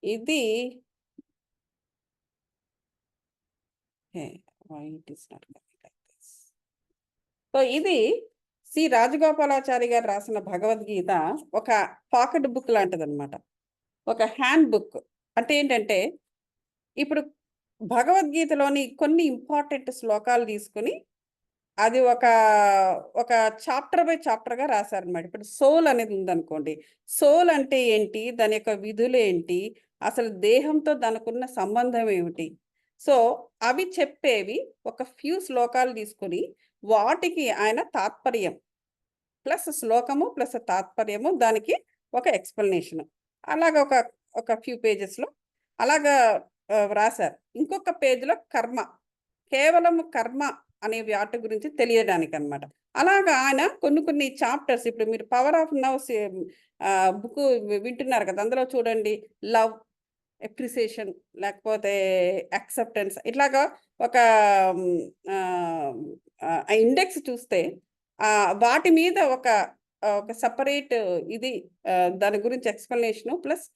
ఇది why it is not coming like this. So ఇది C Rajagopalachari గారు రాసిన భగవద్గీత ఒక పాకెట్ బుక్ లాంటిది అనమాట, ఒక హ్యాండ్ బుక్. అంటే ఏంటంటే ఇప్పుడు భగవద్గీతలోని కొన్ని ఇంపార్టెంట్ శ్లోకాలు తీసుకుని అది ఒక ఒక చాప్టర్ బై చాప్టర్గా రాశారనమాట. ఇప్పుడు సోల్ అనేది ఉందనుకోండి, సోల్ అంటే ఏంటి, దాని యొక్క విధులు ఏంటి, అసలు దేహంతో దానికున్న సంబంధం ఏమిటి, సో అవి చెప్పేవి ఒక ఫ్యూ శ్లోకాలు తీసుకుని వాటికి ఆయన తాత్పర్యం ప్లస్ శ్లోకము ప్లస్ తాత్పర్యము దానికి ఒక ఎక్స్ప్లెనేషన్ అలాగ ఒక ఒక ఫ్యూ పేజెస్లో అలాగా రాశారు. ఇంకొక పేజ్లో కర్మ, కేవలం కర్మ అనే వాటి గురించి తెలియడానికి అనమాట. అలాగా ఆయన కొన్ని చాప్టర్స్, ఇప్పుడు మీరు పవర్ ఆఫ్ నవ్ బుక్ వింటున్నారు కదా, అందులో చూడండి లవ్, ఎప్రిసియేషన్, లేకపోతే యాక్సెప్టెన్స్, ఇట్లాగా ఒక ఇండెక్స్ చూస్తే వాటి మీద ఒక సపరేట్ ఇది దాని గురించి ఎక్స్ప్లెనేషను ప్లస్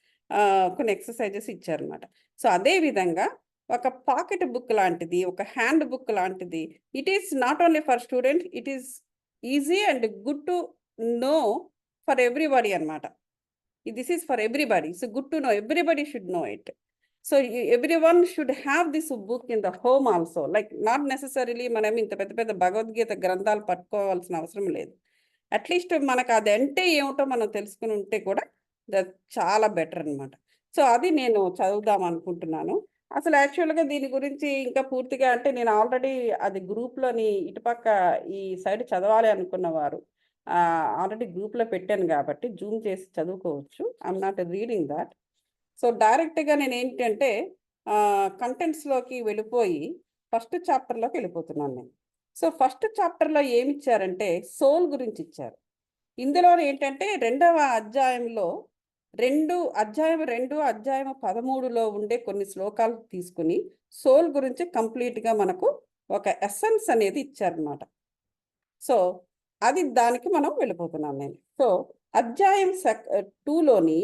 కొన్ని ఎక్సర్సైజెస్ ఇచ్చారనమాట. సో అదే విధంగా ఒక పాకెట్ బుక్ లాంటిది, ఒక హ్యాండ్ బుక్ లాంటిది. It is not only for student, it is easy and good to know for everybody అనమాట. This is for everybody, so good to know, everybody should know it. So everyone should have this book in the home also. Like not necessarily మనం ఇంత పెద్ద పెద్ద భగవద్గీత గ్రంథాలు పట్టుకోవాల్సిన అవసరం లేదు. At least మనకు అది అంటే ఏమిటో మనం తెలుసుకుని ఉంటే కూడా చాలా బెటర్ అనమాట. సో అది నేను చదువుదాం అనుకుంటున్నాను. అసలు యాక్చువల్గా దీని గురించి ఇంకా పూర్తిగా అంటే నేను ఆల్రెడీ అది గ్రూప్లోని ఇటుపక్క ఈ సైడ్ చదవాలి అనుకున్నవారు ఆల్రెడీ గ్రూప్లో పెట్టాను కాబట్టి జూమ్ చేసి చదువుకోవచ్చు. I'm not reading that. So డైరెక్ట్గా నేను ఏంటంటే కంటెంట్స్లోకి వెళ్ళిపోయి ఫస్ట్ చాప్టర్లోకి వెళ్ళిపోతున్నాను నేను. సో ఫస్ట్ చాప్టర్లో ఏమి ఇచ్చారంటే సోల్ గురించి ఇచ్చారు. ఇందులో ఏంటంటే రెండవ అధ్యాయంలో అధ్యాయం 13లో ఉండే కొన్ని శ్లోకాలు తీసుకుని సోల్ గురించి కంప్లీట్గా మనకు ఒక ఎసెన్స్ అనేది ఇచ్చారనమాట. సో అది దానికి మనం వెళ్ళిపోతున్నాం నేను. సో అధ్యాయం 2లోని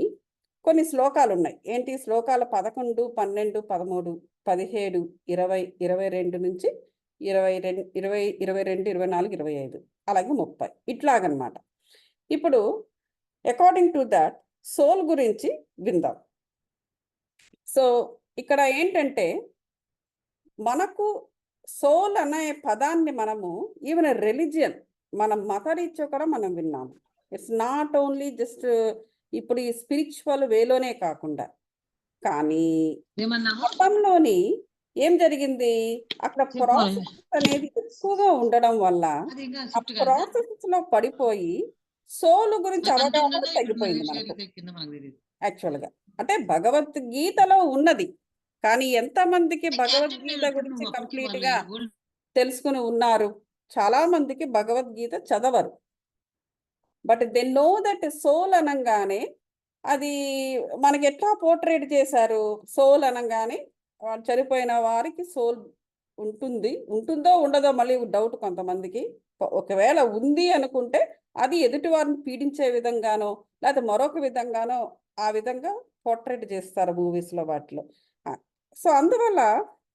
కొన్ని శ్లోకాలు ఉన్నాయి. ఏంటి శ్లోకాలు 11, 12, 13, 17, 20, 22 నుంచి 22, 22, 24, 25 అలాగే 30 ఇట్లాగనమాట. ఇప్పుడు అకార్డింగ్ టు దట్ సోల్ గురించి విందాం. సో ఇక్కడ ఏంటంటే మనకు సోల్ అనే పదాన్ని మనము ఈవెన్ రిలీజియన్ మన మతరీత్యా కూడా మనం విన్నాము. ఇట్స్ నాట్ ఓన్లీ జస్ట్ ఇప్పుడు ఈ స్పిరిచువల్ వేలోనే కాకుండా, కానీ మతంలోని ఏం జరిగింది, అక్కడ ప్రాసెస్ అనేది ఎక్కువగా ఉండడం వల్ల ఆ ప్రాసెస్ లో పడిపోయి సోలు గురించి అవగాహన తగ్గిపోయింది మనకు. యాక్చువల్గా అంటే భగవద్గీతలో ఉన్నది, కానీ ఎంతమందికి భగవద్గీత గురించి కంప్లీట్ గా తెలుసుకుని ఉన్నారు? చాలా మందికి భగవద్గీత చదవరు. But they know that soul అనగానే అది మనకి ఎట్లా పోర్ట్రేట్ చేశారు, సోల్ అనగానే చనిపోయిన వారికి సోల్ ఉంటుందో ఉండదో మళ్ళీ డౌట్ కొంతమందికి. ఒకవేళ ఉంది అనుకుంటే అది ఎదుటి వారిని పీడించే విధంగానో లేకపోతే మరొక విధంగానో ఆ విధంగా పోర్ట్రేట్ చేస్తారు మూవీస్లో వాటిలో. సో అందువల్ల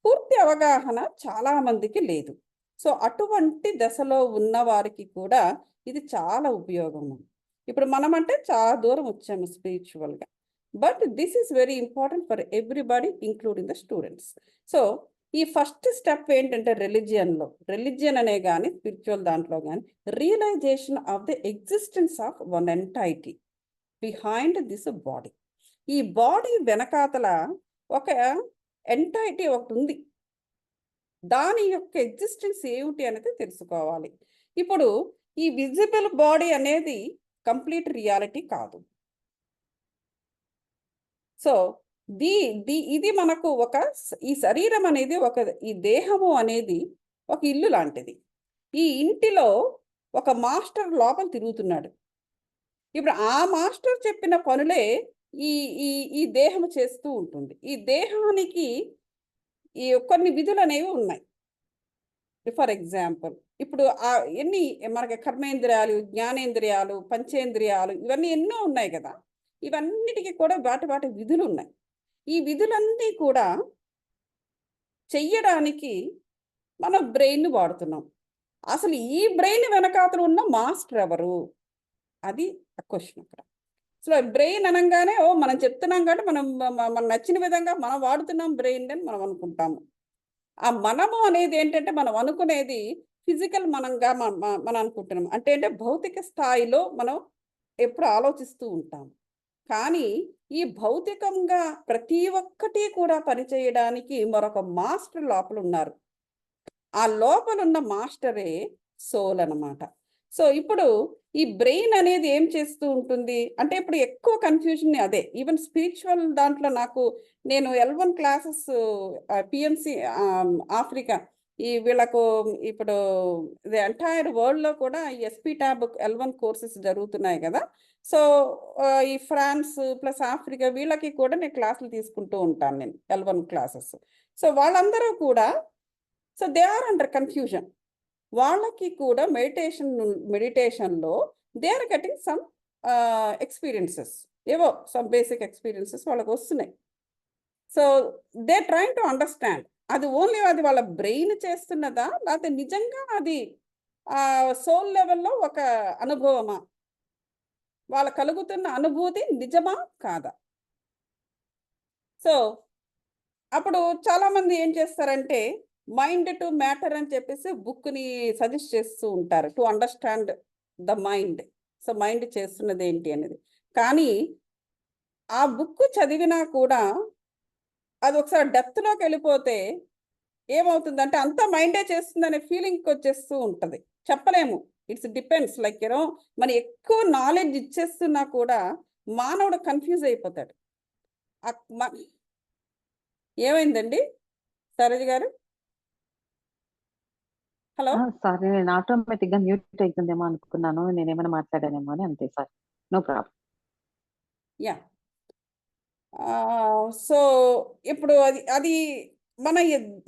పూర్తి అవగాహన చాలా మందికి లేదు. సో అటువంటి దశలో ఉన్న వారికి కూడా ఇది చాలా ఉపయోగము. ఇప్పుడు మనం అంటే చాలా దూరం వచ్చాము స్పిరిచువల్గా, but this is very important for everybody including the students. So ఈ ఫస్ట్ స్టెప్ ఏంటంటే రిలీజియన్ అనే కానీ స్పిరిచువల్ దాంట్లో కానీ realization of the existence of one entity behind this body. ఈ బాడీ వెనకాతల ఒక ఎంటైటీ ఒకటి ఉంది, దాని యొక్క ఎగ్జిస్టెన్స్ ఏమిటి అనేది తెలుసుకోవాలి. ఇప్పుడు ఈ విజిబుల్ బాడీ అనేది కంప్లీట్ రియాలిటీ కాదు. సో ఇది మనకు ఈ శరీరం అనేది ఈ దేహము అనేది ఒక ఇల్లు లాంటిది. ఈ ఇంటిలో ఒక మాస్టర్ లోపల తిరుగుతున్నాడు. ఇప్పుడు ఆ మాస్టర్ చెప్పిన పనులే ఈ ఈ ఈ దేహము చేస్తూ ఉంటుంది. ఈ దేహానికి ఈ కొన్ని విధులు అనేవి ఉన్నాయి. ఫర్ ఎగ్జాంపుల్ ఇప్పుడు ఎన్ని మనకి కర్మేంద్రియాలు, జ్ఞానేంద్రియాలు, పంచేంద్రియాలు, ఇవన్నీ ఎన్నో ఉన్నాయి కదా. ఇవన్నిటికీ కూడా వాటి విధులు ఉన్నాయి. ఈ విధులన్నీ కూడా చెయ్యడానికి మనం బ్రెయిన్ వాడుతున్నాం. అసలు ఈ బ్రెయిన్ వెనకాతల ఉన్న మాస్టర్ ఎవరు? అది క్వశ్చన్ అక్కడ. అసలు బ్రెయిన్ అనంగానే మనం చెప్తున్నాం కాబట్టి మనం మనకు నచ్చిన విధంగా మనం వాడుతున్నాం బ్రెయిన్ అని మనం అనుకుంటాము. ఆ మనము అనేది ఏంటంటే మనం అనుకునేది ఫిజికల్ మనంగా మనం అనుకుంటున్నాం. అంటే భౌతిక స్థాయిలో మనం ఎప్పుడు ఆలోచిస్తూ ఉంటాం. కానీ ఈ భౌతికంగా ప్రతి ఒక్కటి కూడా పనిచేయడానికి మరొక మాస్టర్ లోపల ఉన్నారు. ఆ లోపలున్న మాస్టరే సోల్ అన్నమాట. సో ఇప్పుడు ఈ బ్రెయిన్ అనేది ఏం చేస్తూ ఉంటుంది అంటే ఇప్పుడు ఎక్కువ కన్ఫ్యూజన్ అదే. ఈవెన్ స్పిరిచువల్ దాంట్లో నేను L1 క్లాసెస్ పిఎంసి ఆఫ్రికా ఈ వీళ్ళకు ఇప్పుడు ది ఎంటైర్ వరల్డ్‌లో కూడా ఎస్పీ ట్యాబ్ L1 కోర్సెస్ జరుగుతున్నాయి కదా! సో ఈ ఫ్రాన్స్ ప్లస్ ఆఫ్రికా వీళ్ళకి కూడా నేను క్లాసులు తీసుకుంటూ ఉంటాను నేను L1 క్లాసెస్. సో వాళ్ళందరూ కూడా so they are under confusion. వాళ్ళకి కూడా మెడిటేషన్‌లో they are getting some experiences. ఏవో సమ్ బేసిక్ ఎక్స్‌పీరియన్సెస్ వాళ్ళకి వస్తున్నాయి. So they trying to understand. అది వాళ్ళ బ్రెయిన్ చేస్తున్నదా? లేకపోతే నిజంగా అది సోల్ లెవెల్‌లో ఒక అనుభవమా? వాళ్ళకి కలుగుతున్న అనుభూతి నిజమా? కాదా? సో అప్పుడు చాలామంది ఏం చేస్తారంటే మైండ్ టు మ్యాటర్ అని చెప్పేసి బుక్‌ని సజెస్ట్ చేస్తూ ఉంటారు. To understand the mind. So mind చేస్తున్నది ఏంటి అనేది. కానీ ఆ బుక్ చదివినా కూడా అది ఒకసారి డెప్త్‌లోకి వెళ్ళిపోతే ఏమవుతుందంటే అంతా మైండే చేస్తుందనే ఫీలింగ్‌కి వచ్చేస్తూ ఉంటది. చెప్పలేము. ఇట్స్ డిపెండ్స్ లైక్ మనం ఎక్కువ నాలెడ్జ్ ఇచ్చేస్తున్నా కూడా మానవుడు కన్‌ఫ్యూజ్ అయిపోతాడు. అక్ మ ఏమైందండి? సరోజ గారు? హలో! సారీ నేను ఆటోమేటిక్‌గా మ్యూట్ అయితుందేమో అనుకున్నాను. నేనేమైనా మాట్లాడానేమో అని అంతే sir. No problem. Yeah! So ఇప్పుడు అది మన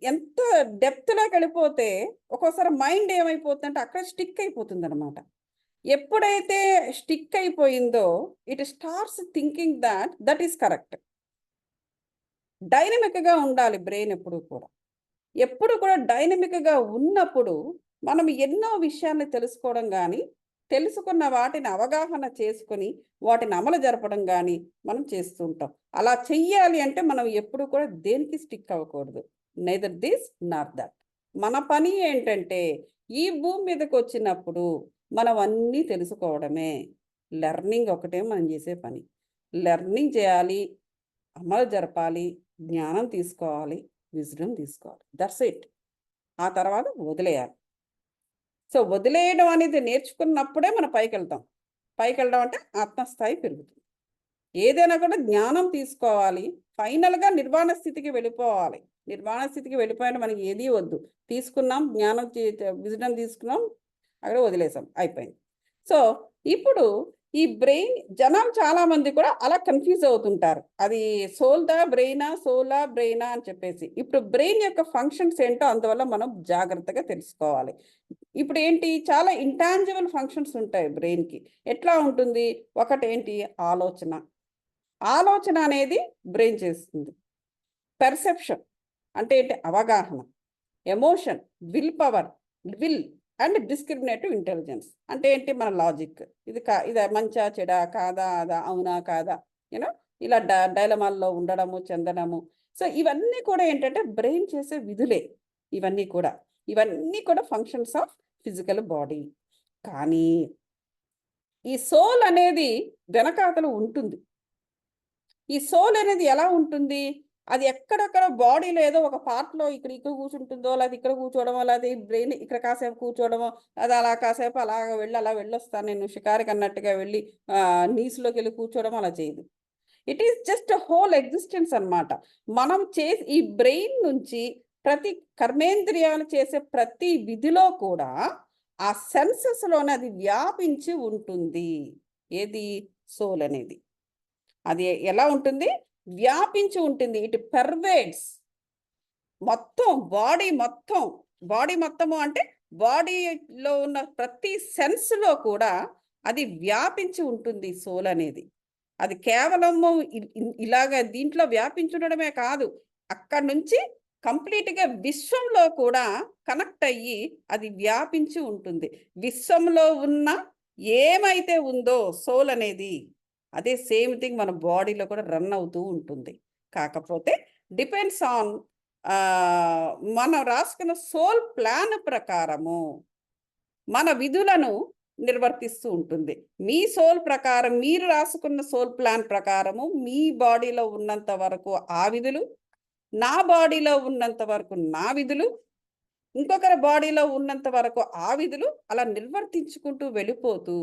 ఎంత డెప్త్‌లోకెళ్ళిపోతే ఒక్కోసారి మైండ్ ఏమైపోతుందంటే అక్కడ స్టిక్ అయిపోతుందనమాట. ఎప్పుడైతే స్టిక్ అయిపోయిందో it starts thinking that is correct. డైనమిక్‌గా ఉండాలి బ్రెయిన్ ఎప్పుడు కూడా. ఎప్పుడు కూడా డైనమిక్‌గా ఉన్నప్పుడు మనం ఎన్నో విషయాల్ని తెలుసుకోవడం గానీ, తెలుసుకున్న వాటిని అవగాహన చేసుకొని, వాటిని అమలు జరపడం గానీ మనం చేస్తూ ఉంటాం. అలా చెయ్యాలి అంటే మనం ఎప్పుడు కూడా దేనికి స్టిక్ అవ్వకూడదు. Neither this Nar that. మన పని ఏంటంటే ఈ భూమి మీదకొచ్చినప్పుడు మనం అన్నీ తెలుసుకోవడమే. లెర్నింగ్ ఒకటే మనం చేసే పని. లెర్నింగ్ చేయాలి, అమలు జరపాలి, జ్ఞానం తీసుకోవాలి, విజ్డమ్ తీసుకోవాలి. That's it. ఆ తర్వాత వదిలేయాలి. సో వదిలేయడం అనేది నేర్చుకున్నప్పుడే మనం పైకెళ్తాం. పైకెళ్ళడం అంటే ఆత్మస్థాయి పెరుగుతుంది. ఏదైనా కూడా జ్ఞానం తీసుకోవాలి. ఫైనల్‌గా నిర్వాణ స్థితికి వెళ్ళిపోవాలి. నిర్వాణ స్థితికి వెళ్ళిపోయిన మనకి ఏదీ వద్దు. తీసుకున్నాం జ్ఞానం విజ్డమ్ తీసుకున్నాం. అక్కడ వదిలేసాం. అయిపోయింది. సో ఇప్పుడు ఈ బ్రెయిన్ జనాలు చాలామంది కూడా అలా కన్‌ఫ్యూజ్ అవుతుంటారు. అది సోలా, బ్రెయినా అని చెప్పేసి. ఇప్పుడు బ్రెయిన్ యొక్క ఫంక్షన్స్ ఏంటో అందువల్ల మనం జాగ్రత్తగా తెలుసుకోవాలి. ఇప్పుడు ఏంటి చాలా ఇంటాంజిబుల్ ఫంక్షన్స్ ఉంటాయి బ్రెయిన్‌కి. ఎట్లా ఉంటుంది? ఒకటేంటి ఆలోచన. ఆలోచన అనేది బ్రెయిన్ చేస్తుంది. పెర్సెప్షన్ అంటే ఏంటి? అవగాహన. Emotion, will and discriminative intelligence అంటే ఏంటి? మన లాజిక్. ఇది మంచా, చెడా, కాదా, అదా, అవునా, కాదా, ఇలా డైలమాల్లో ఉండడము, చెందడము. సో ఇవన్నీ కూడా ఏంటంటే బ్రెయిన్ చేసే విధులే. ఇవన్నీ కూడా ఫంక్షన్స్ ఆఫ్ ఫిజికల్ బాడీ. కానీ ఈ సోల్ అనేది వెనకాతల ఉంటుంది. ఈ సోల్ అనేది ఎలా ఉంటుంది? అది ఎక్కడెక్కడ బాడీలో ఏదో ఒక పార్ట్‌లో ఇక్కడ కూర్చుంటుందో, లేకపోతే ఇక్కడ కూర్చోవడమో, లేకపోతే బ్రెయిన్ ఇక్కడ కాసేపు కూర్చోవడమో, అది అలా కాసేపు అలాగ వెళ్ళి అలా వెళ్ళొస్తాను నేను షికారుకి అన్నట్టుగా వెళ్ళి నీస్‌లోకెళ్ళి కూర్చోవడం అలా చేయదు. It is just whole existence అన్నమాట. మనం ఈ బ్రెయిన్ నుంచి ప్రతి కర్మేంద్రియాలు చేసే ప్రతి విధిలో కూడా ఆ సెన్సెస్‌లోనే అది వ్యాపించి ఉంటుంది. ఏది? సోల్ అనేది. అది ఎలా ఉంటుంది? వ్యాపించి ఉంటుంది. ఇట్ పెర్వేడ్స్ మొత్తం బాడీ మొత్తము అంటే బాడీలో ఉన్న ప్రతి సెన్స్‌లో కూడా అది వ్యాపించి ఉంటుంది సోల్ అనేది. అది కేవలము ఇలాగ దీంట్లో వ్యాపించుండడమే కాదు, అక్కడి నుంచి కంప్లీట్గా విశ్వంలో కూడా కనెక్ట్ అయ్యి అది వ్యాపించి ఉంటుంది. విశ్వంలో ఉన్న ఏమైతే ఉందో సోల్ అనేది, అదే సేమ్ థింగ్ మన బాడీలో కూడా రన్ అవుతూ ఉంటుంది. కాకపోతే డిపెండ్స్ ఆన్ మనం రాసుకున్న సోల్ ప్లాన్ ప్రకారము మన విధులను నిర్వర్తిస్తూ ఉంటుంది. మీ సోల్ ప్రకారం, మీరు రాసుకున్న సోల్ ప్లాన్ ప్రకారము మీ బాడీలో ఉన్నంత వరకు ఆ విధులు, నా బాడీలో ఉన్నంత వరకు నా విధులు, ఇంకొకరి బాడీలో ఉన్నంత వరకు ఆ విధులు అలా నిర్వర్తించుకుంటూ వెళ్ళిపోతూ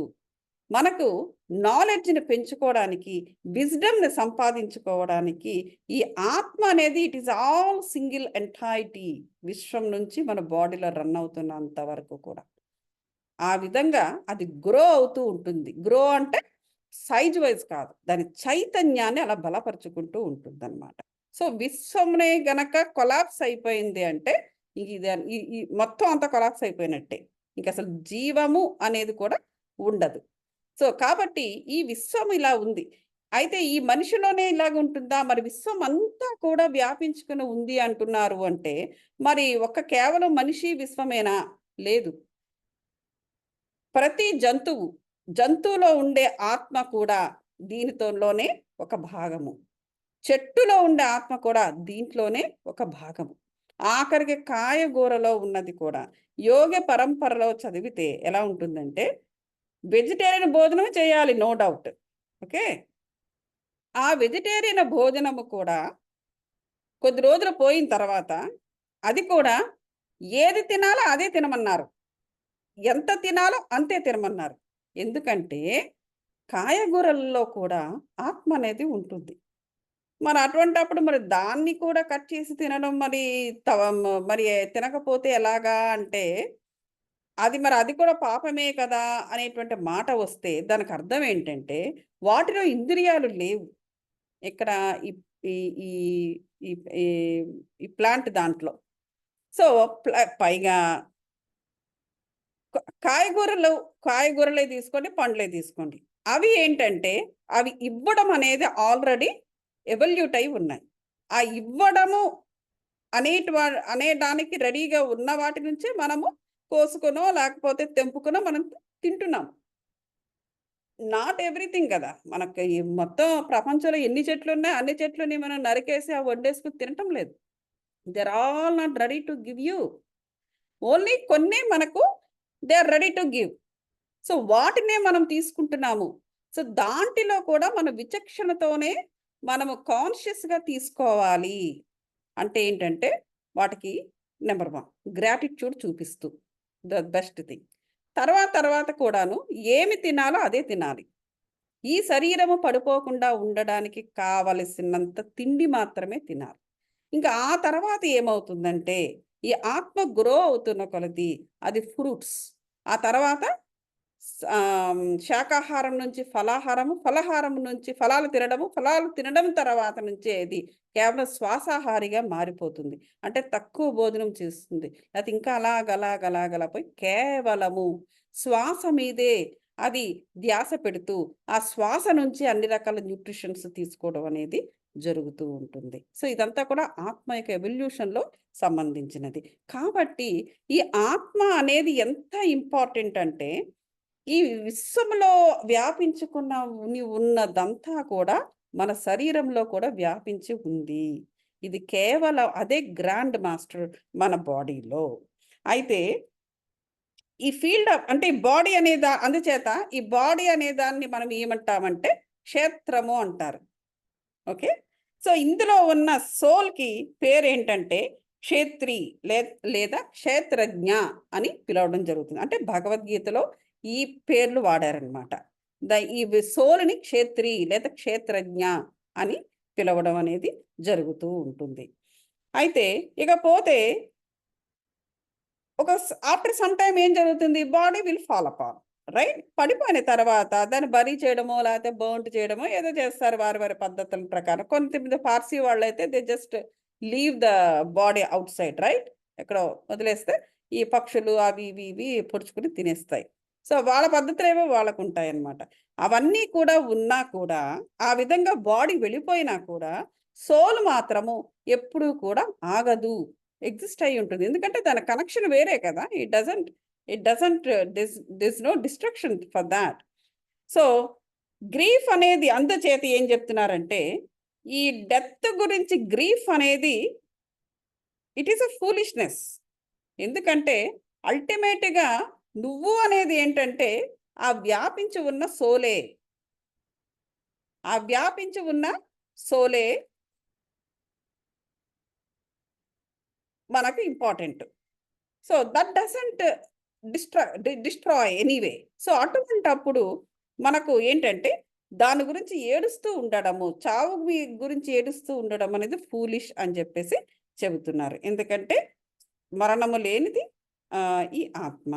మనకు నాలెడ్జ్ని పెంచుకోవడానికి, విజ్డమ్ని సంపాదించుకోవడానికి ఈ ఆత్మ అనేది it is all single entity విశ్వం నుంచి మన బాడీలో రన్ అవుతున్నంత వరకు కూడా ఆ విధంగా అది గ్రో అవుతూ ఉంటుంది. గ్రో అంటే సైజ్ వైజ్ కాదు, దాని చైతన్యాన్ని అలా బలపరుచుకుంటూ ఉంటుంది అనమాట. సో విశ్వంనే గనక కొలాప్స్ అయిపోయింది అంటే ఇది ఈ మొత్తం అంతా కొలాప్స్ అయిపోయినట్టే, ఇంక అసలు జీవము అనేది కూడా ఉండదు. సో కాబట్టి ఈ విశ్వం ఇలా ఉంది. అయితే ఈ మనిషిలోనే ఇలాగ ఉంటుందా, మరి విశ్వం అంతా కూడా వ్యాపించుకుని ఉంది అంటున్నారు అంటే మరి కేవలం మనిషి విశ్వమేనా? లేదు. ప్రతి జంతువులో ఉండే ఆత్మ కూడా దీనితోనే ఒక భాగము. చెట్టులో ఉండే ఆత్మ కూడా దీంట్లోనే ఒక భాగము. ఆఖరికి కాయగూరలో ఉన్నది కూడా. యోగ పరంపరలో చదివితే ఎలా ఉంటుందంటే వెజిటేరియన్ భోజనం చేయాలి, నో డౌట్. ఓకే, ఆ వెజిటేరియన్ భోజనము కూడా కొద్ది రోజులు పోయిన తర్వాత అది కూడా ఏది తినాలో అదే తినమన్నారు, ఎంత తినాలో అంతే తినమన్నారు. ఎందుకంటే కాయగూరల్లో కూడా ఆత్మ అనేది ఉంటుంది. మరి అటువంటప్పుడు మరి దాన్ని కూడా కట్ చేసి తినడం మరి తినకపోతే ఎలాగా అంటే అది కూడా పాపమే కదా అనేటువంటి మాట వస్తే దానికి అర్థం ఏంటంటే వాటిలో ఇంద్రియాలు లేవు. ఇక్కడ ఈ ఈ ఈ ఈ ప్లాంట్ దాంట్లో. సో పైగా కాయగూరలే తీసుకోండి, పండ్లే తీసుకోండి, అవి ఏంటంటే అవి ఇవ్వడం అనేది ఆల్రెడీ ఎవల్యూట్ అయి ఉన్నాయి. ఆ ఇవ్వడము అనేదానికి రెడీగా ఉన్న వాటి నుంచే మనము కోసుకునో లేకపోతే తెంపుకునో మనం తింటున్నాం. నాట్ ఎవ్రీథింగ్ కదా, మనకి మొత్తం ప్రపంచంలో ఎన్ని చెట్లు ఉన్నాయి అన్ని చెట్లని మనం నరికేసి ఆ వండేసుకుని తినటం లేదు. They are all not ready to give you, only కొన్ని మనకు they are ready to give. So వాటినే మనం తీసుకుంటున్నాము. సో దాంట్లో కూడా మన విచక్షణతోనే మనము కాన్షియస్గా తీసుకోవాలి. అంటే ఏంటంటే వాటికి నెంబర్ 1 గ్రాటిట్యూడ్ చూపిస్తూ ద బెస్ట్ థింగ్. తర్వాత కూడాను ఏమి తినాలో అదే తినాలి. ఈ శరీరము పడిపోకుండా ఉండడానికి కావలసినంత తిండి మాత్రమే తినాలి. ఇంకా ఆ తర్వాత ఏమవుతుందంటే ఈ ఆత్మ గ్రో అవుతున్న కొలది అది ఫ్రూట్స్, ఆ తర్వాత శాకాహారం నుంచి ఫలాహారము, ఫలాహారం నుంచి ఫలాలు తినడం తర్వాత నుంచి అది కేవలం శ్వాసాహారిగా మారిపోతుంది. అంటే తక్కువ భోజనం చేస్తుంది, అది ఇంకా అలాగలాగలాగలపోయి కేవలము శ్వాస మీదే అది ధ్యాస పెడుతూ ఆ శ్వాస నుంచి అన్ని రకాల న్యూట్రిషన్స్ తీసుకోవడం అనేది జరుగుతూ ఉంటుంది. సో ఇదంతా కూడా ఆత్మ యొక్క ఎవల్యూషన్లో సంబంధించినది. కాబట్టి ఈ ఆత్మ అనేది ఎంత ఇంపార్టెంట్ అంటే ఈ విశ్వంలో ఉన్నదంతా కూడా మన శరీరంలో కూడా వ్యాపించి ఉంది. ఇది కేవలం అదే గ్రాండ్ మాస్టర్ మన బాడీలో. అయితే ఈ ఫీల్డ్ అంటే ఈ బాడీ అందుచేత ఈ బాడీ అనే దాన్ని మనం ఏమంటామంటే క్షేత్రము అంటారు. ఓకే, సో ఇందులో ఉన్న సోల్కి పేరేంటంటే క్షేత్రి లేదా క్షేత్రజ్ఞ అని పిలవడం జరుగుతుంది. అంటే భగవద్గీతలో ఈ పేర్లు వాడారనమాట. ఈ సోల్ని క్షేత్రి లేదా క్షేత్రజ్ఞ అని పిలవడం అనేది జరుగుతూ ఉంటుంది. అయితే ఇకపోతే ఆఫ్టర్ సమ్ టైమ్ ఏం జరుగుతుంది, body will fall upon, right? పడిపోయిన తర్వాత దాన్ని బరీ చేయడమో లేకపోతే బర్న్ చేయడమో ఏదో చేస్తారు వారి పద్ధతుల ప్రకారం. కొంతమంది పార్సీ వాళ్ళు అయితే they just leave the body out side, right? ఎక్కడో వదిలేస్తే ఈ పక్షులు అవి ఇవి పొడుచుకుని తినేస్తాయి. సో వాళ్ళ పద్ధతులేవో వాళ్ళకు ఉంటాయన్నమాట. అవన్నీ కూడా ఉన్నా కూడా, ఆ విధంగా బాడీ వెళ్ళిపోయినా కూడా సోల్ మాత్రము ఎప్పుడూ కూడా ఆగదు. ఎగ్జిస్ట్ అయ్యి ఉంటుంది. ఎందుకంటే దాని కనెక్షన్ వేరే కదా! It doesn't this no destruction for thought. So grief అనేది అందుచేత ఏం చెప్తున్నారంటే, ఈ డెత్ గురించి గ్రీఫ్ అనేది ఇట్ ఈస్ ఎ ఫూలిష్‌నెస్. ఎందుకంటే అల్టిమేట్‌గా నువ్వు అనేది ఏంటంటే, ఆ వ్యాపించి ఉన్న సోలే. ఆ వ్యాపించి ఉన్న సోలే మనకు important. So that doesn't destroy anyway. So అటువంటప్పుడు మనకు ఏంటంటే, దాని గురించి ఏడుస్తూ ఉండడము, చావు గురించి ఏడుస్తూ ఉండడం అనేది ఫూలిష్ అని చెప్పేసి చెబుతున్నారు. ఎందుకంటే మరణము లేనిది ఈ ఆత్మ.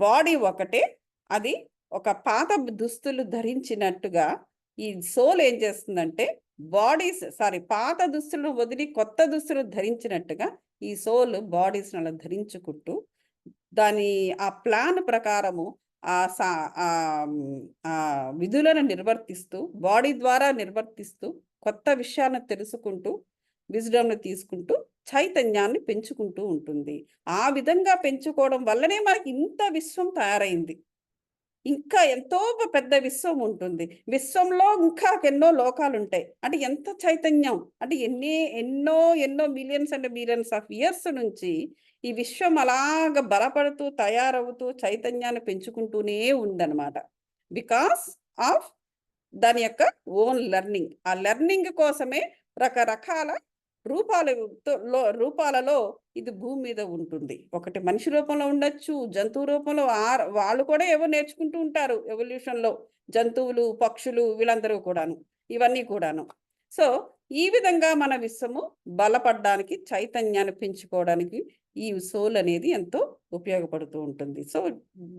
బాడీ ఒకటే. అది ఒక పాత దుస్తులు ధరించినట్టుగా ఈ సోల్ ఏం చేస్తుందంటే, పాత దుస్తులను వదిలి కొత్త దుస్తులు ధరించినట్టుగా ఈ సోల్ బాడీస్‌ని అలా ధరించుకుంటూ, దాని ఆ ప్లాన్ ప్రకారము విధులను నిర్వర్తిస్తూ, బాడీ ద్వారా నిర్వర్తిస్తూ, కొత్త విషయాన్ని తెలుసుకుంటూ, విజ్డమ్‌ని తీసుకుంటూ, చైతన్యాన్ని పెంచుకుంటూ ఉంటుంది. ఆ విధంగా పెంచుకోవడం వల్లనే మనకి ఇంత విశ్వం తయారైంది. ఇంకా ఎంతో పెద్ద విశ్వం ఉంటుంది. విశ్వంలో ఇంకా ఎన్నో లోకాలుంటాయి. అంటే ఎంత చైతన్యం! అంటే ఎన్నో millions and millions of years నుంచి ఈ విశ్వం అలాగ బలపడుతూ, తయారవుతూ, చైతన్యాన్ని పెంచుకుంటూనే ఉందన్నమాట. బికాస్ ఆఫ్ దాని యొక్క ఓన్ లెర్నింగ్. ఆ లెర్నింగ్ కోసమే రకరకాల రూపాలలో ఇది భూమి మీద ఉంటుంది. ఒకటి మనిషి రూపంలో ఉండొచ్చు, జంతువు రూపంలో వాళ్ళు కూడా ఏవో నేర్చుకుంటూ ఉంటారు ఎవల్యూషన్‌లో. జంతువులు, పక్షులు వీళ్ళందరూ కూడాను. ఇవన్నీ కూడాను. సో, ఈ విధంగా మన విశ్వము బలపడ్డానికి, చైతన్యాన్ని పెంచుకోవడానికి ఈ సోల్ అనేది ఎంతో ఉపయోగపడుతూ ఉంటుంది. సో,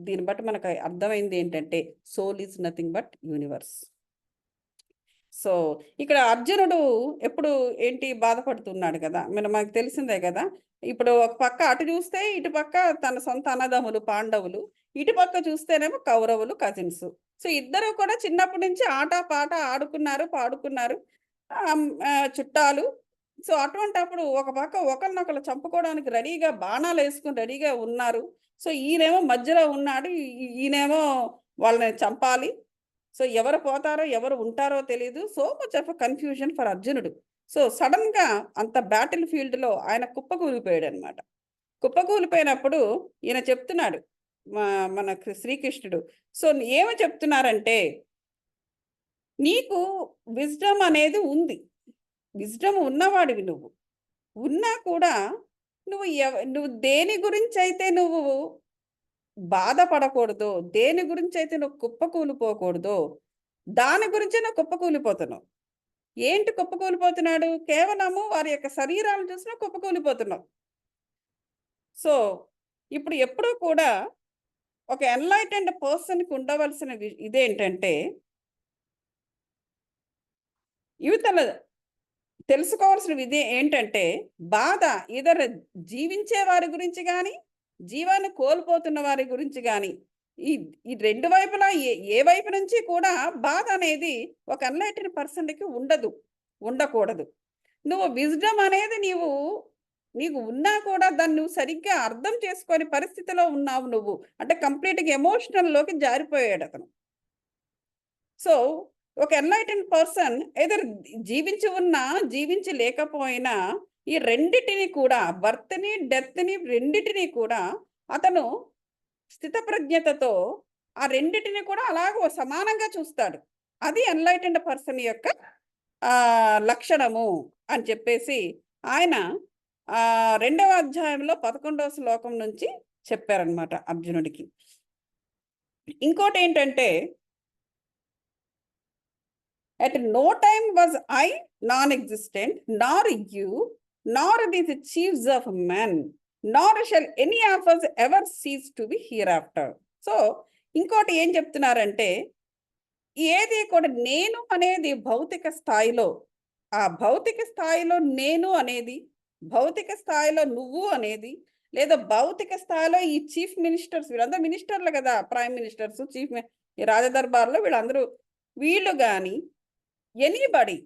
దీన్ని బట్టి మనకు అర్థమైంది ఏంటంటే, soul is nothing but universe. So, ఇక్కడ అర్జునుడు ఎప్పుడు ఏంటి బాధపడుతున్నాడు కదా! మనకు తెలిసిందే కదా! ఇప్పుడు ఒక పక్క అటు చూస్తే, ఇటు పక్క తన సొంత అన్నదమ్ములు పాండవులు. ఇటు పక్క చూస్తేనేమో కౌరవులు కజిన్స్. సో, ఇద్దరు కూడా చిన్నప్పటి నుంచి ఆట, పాట ఆడుకున్నారు, పాడుకున్నారు. చుట్టాలు. సో, అటువంటప్పుడు ఒక పక్క ఒకళ్ళనొకళ్ళు చంపుకోవడానికి రెడీగా బాణాలేసుకొని రెడీగా ఉన్నారు. సో, ఈయనేమో మధ్యలో ఉన్నాడు. ఈయనేమో వాళ్ళని చంపాలి. సో, ఎవరు పోతారో, ఎవరు ఉంటారో తెలీదు. So much of confusion for అర్జునుడు. సో, సడెన్‌గా అంత బ్యాటిల్ ఫీల్డ్‌లో ఆయన కుప్పకూలిపోయాడనమాట. కుప్పకూలిపోయినప్పుడు ఈయన చెప్తున్నాడు. మనకు శ్రీకృష్ణుడు. సో, ఏమి చెప్తున్నారంటే, నీకు విజ్డమ్ అనేది ఉంది. విజ్డమ్ ఉన్నవాడివి నువ్వు. ఉన్నా కూడా నువ్వు దేని గురించైతే నువ్వు బాధపడకూడదో, దేని గురించైతే నువ్వు కుప్పకూలిపోకూడదో, దాని గురించే నువ్వు కుప్పకూలిపోతున్నావు. ఏంటి కుప్పకూలిపోతున్నాడు? కేవలము వారి యొక్క శరీరాలను చూసి నువ్వు కుప్పకూలిపోతున్నావు. సో, ఇప్పుడు ఎప్పుడూ కూడా ఒక ఎన్‌లైటెండ్ పర్సన్‌కి ఉండవలసిన ఇదేంటంటే, యువతల తెలుసుకోవాల్సిన ఏంటంటే, బాధ ఈదర్ జీవించే వారి గురించి గాని, జీవాన్ని కోల్పోతున్న వారి గురించి గాని, ఈ ఈ 2 వైపులా ఏ వైపు నుంచి కూడా బాధ అనేది ఒక ఎన్‌లైటెడ్ పర్సన్‌కి ఉండకూడదు. నువ్వు విజ్డమ్ అనేది నీకు ఉన్నా కూడా దాన్ని నువ్వు సరిగ్గా అర్థం చేసుకోని పరిస్థితిలో ఉన్నావు నువ్వు. అంటే కంప్లీట్‌గా ఎమోషనల్‌లోకి జారిపోయాడతను. సో, ఒక ఎన్‌లైటెండ్ పర్సన్ ఎయిదర్ జీవించి ఉన్నా, జీవించి లేకపోయినా ఈ రెండిటిని కూడా బర్త్‌ని, డెత్‌ని రెండిటిని కూడా అతను స్థితప్రజ్ఞతతో ఆ రెండిటిని కూడా అలాగ సమానంగా చూస్తాడు. అది ఎన్‌లైటెండ్ పర్సన్ యొక్క లక్షణము అని చెప్పేసి ఆయన రెండవ అధ్యాయంలో 11వ శ్లోకం నుంచి చెప్పారనమాట అర్జునుడికి. ఇంకోటేంటంటే, at no time was I non-existent, nor you, nor these chiefs of men, nor shall any of us ever cease to be hereafter. So, ఇంకోటి ఏం చెప్తున్నారంటే, ఏది కూడా నేను అనేది భౌతిక స్థాయిలో, ఆ భౌతిక స్థాయిలో నేను అనేది, భౌతిక స్థాయిలో నువ్వు అనేది, లేదా భౌతిక స్థాయిలో ఈ చీఫ్ మినిస్టర్స్, వీళ్ళందరూ మినిస్టర్లు కదా, ప్రైమ్ మినిస్టర్స్, ఈ రాజదర్బార్లో వీళ్ళు కానీ ఎనీబడి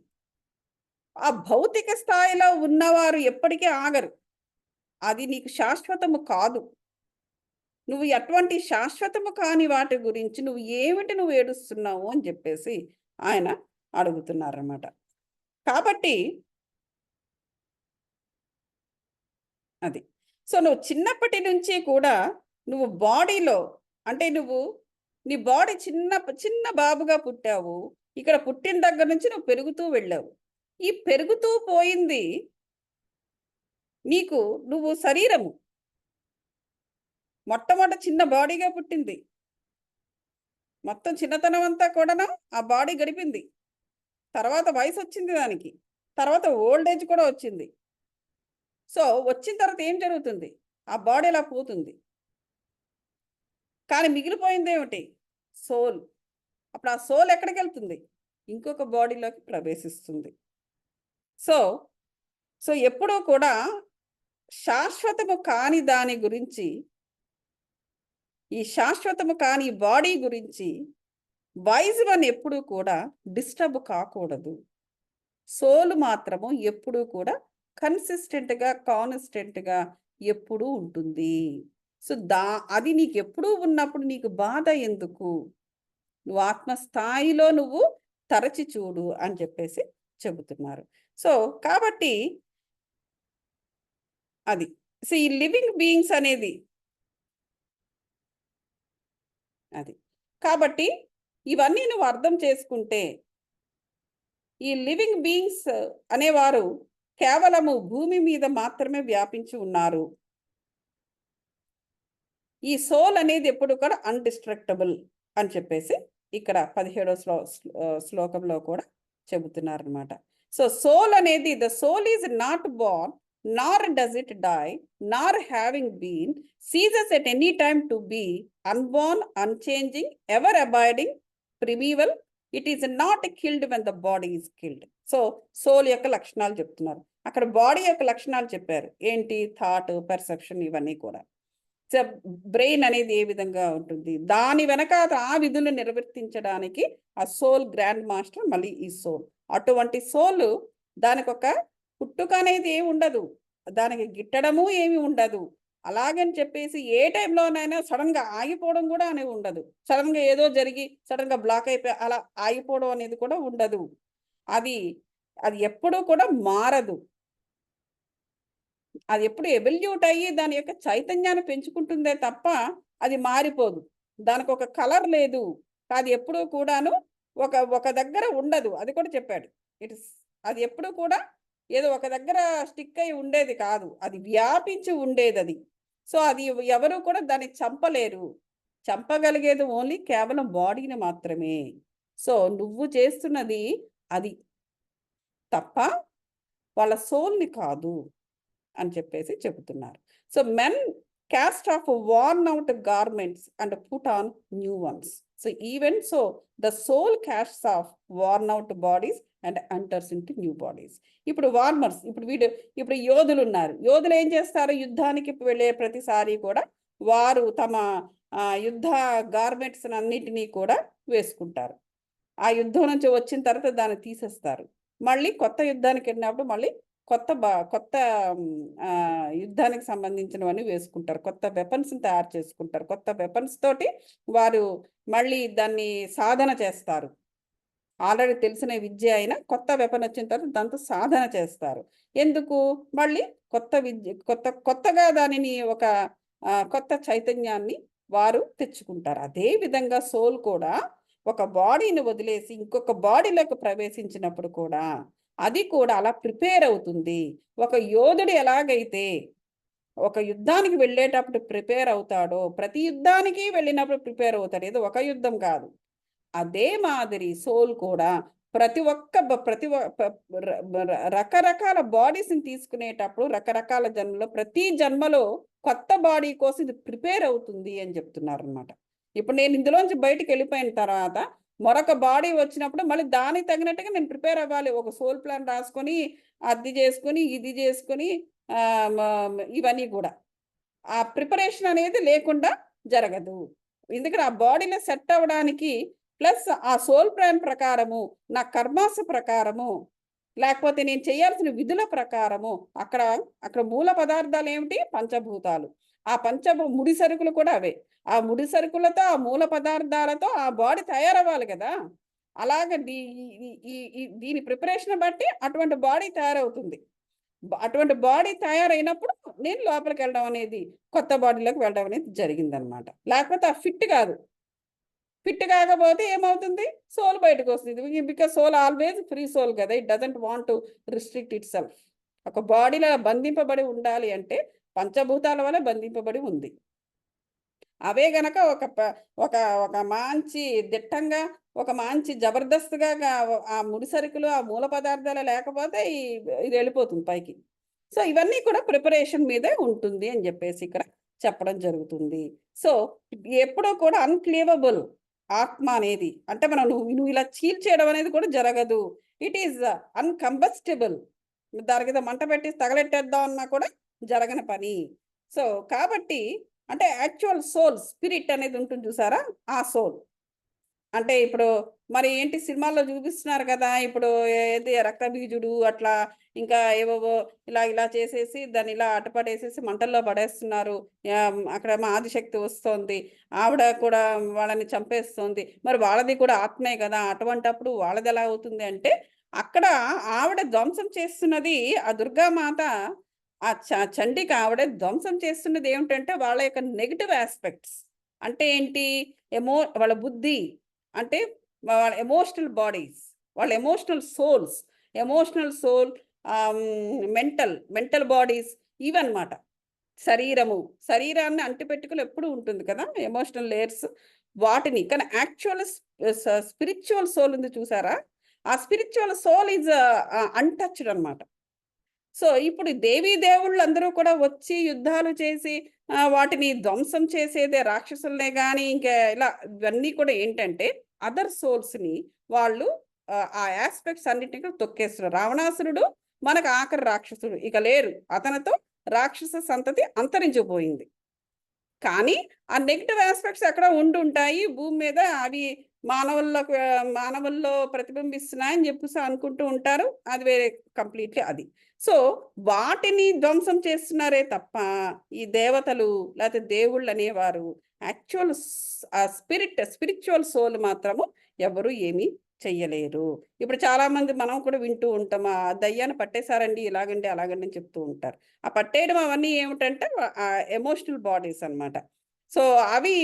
ఆ భౌతిక స్థాయిలో ఉన్నవారు ఎప్పటికీ ఆగరు. అది నీకు శాశ్వతము కాదు. నువ్వు అటువంటి శాశ్వతము కాని వాటి గురించి నువ్వు ఏడుస్తున్నావు అని చెప్పేసి ఆయన అడుగుతున్నారన్నమాట. కాబట్టి అది. సో నువ్వు చిన్నప్పటి నుంచి కూడా నువ్వు బాడీలో, అంటే నీ బాడీ చిన్న బాబుగా పుట్టావు. ఇక్కడ పుట్టిన దగ్గర నుంచి నువ్వు పెరుగుతూ వెళ్ళావు. ఈ పెరుగుతూ పోయింది నువ్వు శరీరము మొట్టమొదట చిన్న బాడీగా పుట్టింది. మొత్తం చిన్నతనం అంతా కూడా ఆ బాడీ గడిపింది. తర్వాత వయసు వచ్చింది దానికి, తర్వాత ఓల్డ్ ఏజ్ కూడా వచ్చింది. సో వచ్చిన తర్వాత ఏం జరుగుతుంది? ఆ బాడీ అలా పోతుంది. కానీ మిగిలిపోయింది ఏమిటి? సోల్. అప్పుడు ఆ సోల్ ఎక్కడికి వెళ్తుంది? ఇంకొక బాడీలోకి ప్రవేశిస్తుంది. సో ఎప్పుడూ కూడా శాశ్వతము కాని దాని గురించి, ఈ శాశ్వతము కాని బాడీ గురించి వైజ్ వన్ ఎప్పుడూ కూడా డిస్టర్బ్ కాకూడదు. సోల్ మాత్రము ఎప్పుడూ కూడా కన్సిస్టెంట్గా, కాన్స్టెంట్గా ఎప్పుడూ ఉంటుంది. సో అది నీకు ఎప్పుడూ ఉన్నప్పుడు నీకు బాధ ఎందుకు? నువ్వు ఆత్మస్థాయిలో నువ్వు తరచి చూడు అని చెప్పేసి చెబుతున్నారు. సో కాబట్టి అది. సో ఈ లివింగ్ బీయింగ్స్ అనేది అది. కాబట్టి ఇవన్నీ నువ్వు అర్థం చేసుకుంటే, ఈ లివింగ్ బీయింగ్స్ అనేవారు కేవలము భూమి మీద మాత్రమే వ్యాపించి ఉన్నారు. ఈ సోల్ అనేది ఎప్పుడు కూడా అన్డిస్ట్రక్టబుల్ అని చెప్పేసి ఇక్కడ 17వ శ్లోకంలో కూడా చెబుతున్నారనమాట. సో సోల్ అనేది, the soul is not born, nor does it die, nor having been, ceases at any time to be, unborn, unchanging, ever abiding, primeval, it is not killed when the body is killed. So soul యొక్క లక్షణాలు చెప్తున్నారు. అక్కడ body యొక్క లక్షణాలు చెప్పారు. ఏంటి? Thought, perception, ఇవన్నీ కూడా. బ్రెయిన్ అనేది ఏ విధంగా ఉంటుంది, దాని వెనక ఆ విధులు నిర్వర్తించడానికి ఆ సోల్ గ్రాండ్ మాస్టర్ మళ్ళీ ఈ సోల్. అటువంటి సోల్ దానికి ఒక పుట్టుక అనేది ఏమి ఉండదు, దానికి గిట్టడము ఏమి ఉండదు. అలాగని చెప్పేసి ఏ టైంలోనైనా సడన్ గా ఆగిపోవడం కూడా అనేది ఉండదు. సడన్ గా ఏదో జరిగి సడన్ గా బ్లాక్ అయిపోయి అలా ఆగిపోవడం అనేది కూడా ఉండదు. అది ఎప్పుడూ కూడా మారదు. అది ఎప్పుడు ఎవల్యూట్ అయ్యి దాని యొక్క చైతన్యాన్ని పెంచుకుంటుందే తప్ప అది మారిపోదు. దానికి ఒక కలర్ లేదు. అది ఎప్పుడూ కూడాను ఒక దగ్గర ఉండదు. అది కూడా చెప్పాడు. అది ఎప్పుడు కూడా ఏదో ఒక దగ్గర స్టిక్ అయి ఉండేది కాదు, అది వ్యాపించి ఉండేది అది. సో అది ఎవరు కూడా దాన్ని చంపలేరు. చంపగలిగేది ఓన్లీ కేవలం బాడీని మాత్రమే. సో నువ్వు చేస్తున్నది అది తప్ప వాళ్ళ సోల్ని కాదు అని చెప్పేసి చెబుతున్నారు. So men cast off worn out garments and put on new ones. So even so, the soul casts off worn out bodies and enters into new bodies. ఇప్పుడు వార్మర్స్, ఇప్పుడు యోధులు ఉన్నారు. యోధులు ఏం చేస్తారు? యుద్ధానికి వెళ్ళే ప్రతిసారి కూడా వారు తమ యుద్ధ గార్మెంట్స్ అన్నిటినీ కూడా వేసుకుంటారు. ఆ యుద్ధం నుంచి వచ్చిన తర్వాత దాన్ని తీసేస్తారు. మళ్ళీ కొత్త యుద్ధానికి వెళ్ళినప్పుడు మళ్ళీ కొత్త యుద్ధానికి సంబంధించినవన్నీ వేసుకుంటారు. కొత్త వెపన్స్ తయారు చేసుకుంటారు. కొత్త వెపన్స్ తోటి వారు మళ్ళీ దాన్ని సాధన చేస్తారు. ఆల్రెడీ తెలిసిన విద్య అయినా కొత్త వెపన్ వచ్చిన తర్వాత దాంతో సాధన చేస్తారు. ఎందుకు? మళ్ళీ కొత్తగా దానిని ఒక కొత్త చైతన్యాన్ని వారు తెచ్చుకుంటారు. అదే విధంగా సోల్ కూడా ఒక బాడీని వదిలేసి ఇంకొక బాడీలోకి ప్రవేశించినప్పుడు కూడా అది కూడా అలా ప్రిపేర్ అవుతుంది. ఒక యోధుడు ఎలాగైతే ఒక యుద్ధానికి వెళ్ళేటప్పుడు ప్రిపేర్ అవుతాడో, ప్రతి యుద్ధానికి వెళ్ళినప్పుడు ప్రిపేర్ అవుతాడు, ఏదో ఒక యుద్ధం కాదు. అదే మాదిరి సోల్ కూడా రకరకాల బాడీస్ని తీసుకునేటప్పుడు రకరకాల జన్మలో ప్రతి జన్మలో కొత్త బాడీ కోసం ఇది ప్రిపేర్ అవుతుంది అని చెప్తున్నారు అనమాట. ఇప్పుడు నేను ఇందులోంచి బయటికి వెళ్ళిపోయిన తర్వాత మరొక బాడీ వచ్చినప్పుడు మళ్ళీ దానికి తగినట్టుగా నేను ప్రిపేర్ అవ్వాలి. ఒక సోల్ ప్లాన్ రాసుకొని అది చేసుకొని ఇది చేసుకొని ఇవన్నీ కూడా ఆ ప్రిపరేషన్ అనేది లేకుండా జరగదు. ఎందుకంటే ఆ బాడీలో సెట్ అవ్వడానికి ప్లస్ ఆ సోల్ ప్లాన్ ప్రకారము, నా కర్మాస ప్రకారము, లేకపోతే నేను చేయాల్సిన విధుల ప్రకారము అక్కడ అక్కడ మూల పదార్థాలు ఏమిటి? పంచభూతాలు. ఆ ముడి సరుకులు కూడా అవే. ఆ ముడి సరుకులతో, ఆ మూల పదార్థాలతో ఆ బాడీ తయారవ్వాలి కదా! అలాగ దీని ప్రిపరేషన్ బట్టి అటువంటి బాడీ తయారవుతుంది. అటువంటి బాడీ తయారైనప్పుడు నేను లోపలికి వెళ్ళడం అనేది, కొత్త బాడీలోకి వెళ్ళడం అనేది జరిగిందనమాట. లేకపోతే ఆ ఫిట్ కాదు. ఫిట్ కాకపోతే ఏమవుతుంది? సోల్ బయటకు వస్తుంది. Because soul always free soul కదా! It doesn't want to restrict itself. ఒక బాడీలో బంధింపబడి ఉండాలి అంటే పంచభూతాల వల్ల బంధింపబడి ఉంది. అవే గనక ఒక ఒక మంచి దిట్టంగా, ఒక మంచి జబర్దస్త్‌గా ఆ ముడి సరుకులు, ఆ మూల పదార్థాలు లేకపోతే ఇది వెళ్ళిపోతుంది పైకి. సో, ఇవన్నీ కూడా ప్రిపరేషన్ మీదే ఉంటుంది అని చెప్పేసి ఇక్కడ చెప్పడం జరుగుతుంది. సో, ఎప్పుడూ కూడా అన్‌క్లీవబుల్ ఆత్మ అనేది. అంటే మనం నువ్వు ఇలా చీల్చేయడం అనేది కూడా జరగదు. It is uncombustible. దాని మీద మంట పెట్టి తగలెట్టేద్దాం అన్నా కూడా జరగని పని. సో, కాబట్టి అంటే యాక్చువల్ సోల్, స్పిరిట్ అనేది ఉంటుంది చూసారా? ఆ సోల్. అంటే ఇప్పుడు మరి ఏంటి సినిమాల్లో చూపిస్తున్నారు కదా! ఇప్పుడు ఏది రక్తబీజుడు అట్లా ఇంకా ఏవేవో ఇలా చేసేసి దాన్ని ఇలా అట్టపడేసేసి మంటల్లో పడేస్తున్నారు. అక్కడేమో ఆదిశక్తి వస్తోంది. ఆవిడ కూడా వాళ్ళని చంపేస్తోంది. మరి వాళ్ళది కూడా ఆత్మే కదా! అటువంటప్పుడు వాళ్ళదెలా అవుతుంది అంటే, అక్కడ ఆవిడ ధ్వంసం చేస్తున్నది ఆ దుర్గామాత, ఆ చండిక ఆవిడ ధ్వంసం చేస్తున్నది ఏమిటంటే వాళ్ళ యొక్క నెగెటివ్ యాస్పెక్ట్స్. అంటే ఏంటి? వాళ్ళ బుద్ధి, అంటే వాళ్ళ ఎమోషనల్ బాడీస్, వాళ్ళ ఎమోషనల్ సోల్, మెంటల్ బాడీస్ ఇవన్నమాట. శరీరాన్ని అంటిపెట్టుకుని ఎప్పుడు ఉంటుంది కదా ఎమోషనల్ లేయర్స్, వాటిని. కానీ యాక్చువల్ స్పిరిచువల్ సోల్ ఉంది చూసారా? ఆ స్పిరిచువల్ సోల్ ఈజ్ అన్‌టచ్డ్ అనమాట. సో, ఇప్పుడు దేవీ దేవుళ్ళందరూ కూడా వచ్చి యుద్ధాలు చేసి వాటిని ధ్వంసం చేసేదే రాక్షసులనే గాని, ఇంకా ఇలా ఇవన్నీ కూడా ఏంటంటే, అదర్ సోల్స్‌ని వాళ్ళు ఆ యాస్పెక్ట్స్ అన్నిటిని కూడా తొక్కేస్తున్నారు. రావణాసురుడు మనకు ఆఖరి రాక్షసుడు. ఇక లేరు. అతనితో రాక్షస సంతతి అంతరించిపోయింది. కానీ ఆ నెగెటివ్ యాస్పెక్ట్స్ ఎక్కడో ఉండుంటాయి భూమి మీద. అవి మానవుల్లో ప్రతిబింబిస్తున్నాయని చెప్పేసి అనుకుంటూ ఉంటారు. అది వేరే కంప్లీట్‌లీ అది. సో, వాటిని ధ్వంసం చేస్తున్నారే తప్ప, ఈ దేవతలు లేతే దేవుళ్ళనేవారు యాక్చువల్ స్పిరిచువల్ సోల్ మాత్రము ఎవరు ఏమీ చెయ్యలేరు. ఇప్పుడు చాలామంది మనం కూడా వింటూ ఉంటాం. దయ్యాన్ని పట్టేసారండి, ఇలాగండి, అలాగండి అని చెప్తూ ఉంటారు. ఆ పట్టేయడం అవన్నీ ఏమిటంటే ఎమోషనల్ బాడీస్ అన్నమాట. సో, అవి